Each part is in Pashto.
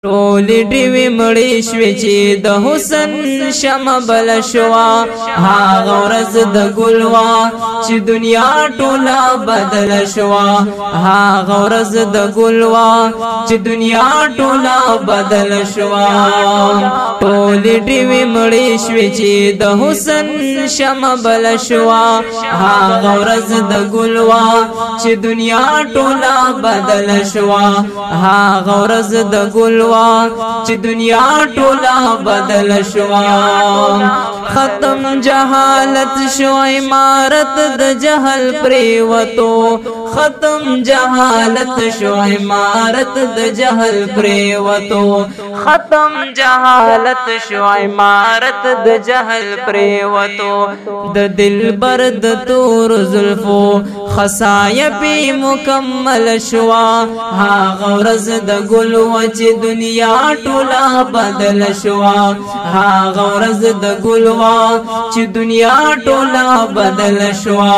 ټولې ډیوې مړې شوې چې د حسن شمع بل شوا هغه ورځ د ګل وا چې دنیا ټوله بدل شوا هغه ورځ د ګل وا چې دنیا ټوله بدل شوا ټولې ډیوې مړې شوې چې د حسن شمع بل شوا هغه ورځ د ګل وا چې دنیا ټوله بدل شوا هغه ورځ د ګل چې دنیا ټوله بدل شوا ختم جهالت شو عمارت د جهل پریوتو ختم جهالت شو عمارت د جهل پریوتو ختم جهالت شو عمارت د جهل پریوتو د دلبر د تور زلفو خصایب مکمل شوا هغه ورځ د ګل چې دنیا ټوله بدل شوا هغه ورځ د ګل چې دنیا ټوله بدل شوا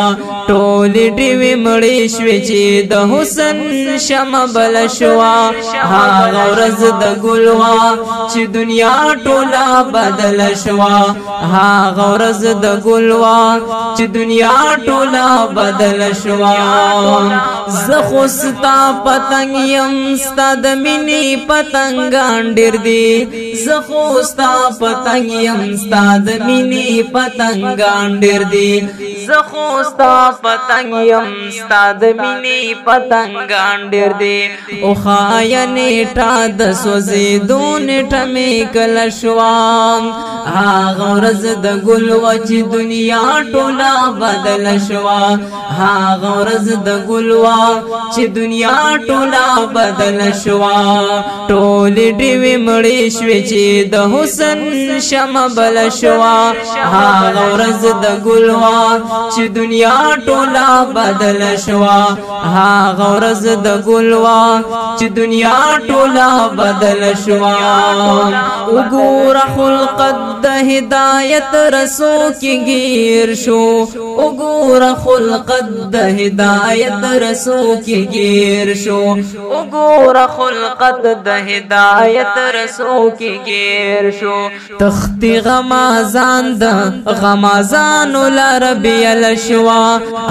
ټولې ډیوې مړې شوې چې د حسن شمع بل شوا هغه ورځ د ګل چې دنیا ټوله بدل شوا هغه ورځ د ګل چې دنیا ټوله بدل شوا زه خو ستا پتنګ یم ستا د مینې پتنګان ډېر دي زه خو ستا پتنګ یم ستا د مینې پتنګان ډېر دي زه خو ستا پتنګ یم ستا د مینې پتنګان ډېر دي او خایا نیټه د سوځېدو نیټه مې کله شوا هغه ورځ د ګل چې دنیا ټوله بدل شوا هغه ورځ د ګل چې دنیا ټوله بدل شوا ټولې ډیوې مړې شوې چې د حسن شمع بل شوا هغه ورځ د ګل چې دنیا ټوله بدل شوا هغه ورځ د ګل چې دنیا ټوله بدل شوا وګوره خلقت د هدایت رسو کې گیر شو وګوره خلقت د هدایت رسو کې گیر شو وګوره خلقت د هدایت رسو کې گیر شو تختی غمازان د غمازان لار بیل شوا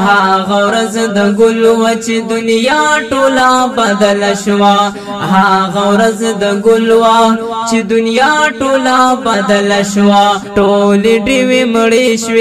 هغه ورځ د ګل چې دنیا ټوله بدل شوا هغه ورځ د ګل چې دنیا ټوله بدل شوا ټولې ډیوې مړې شوې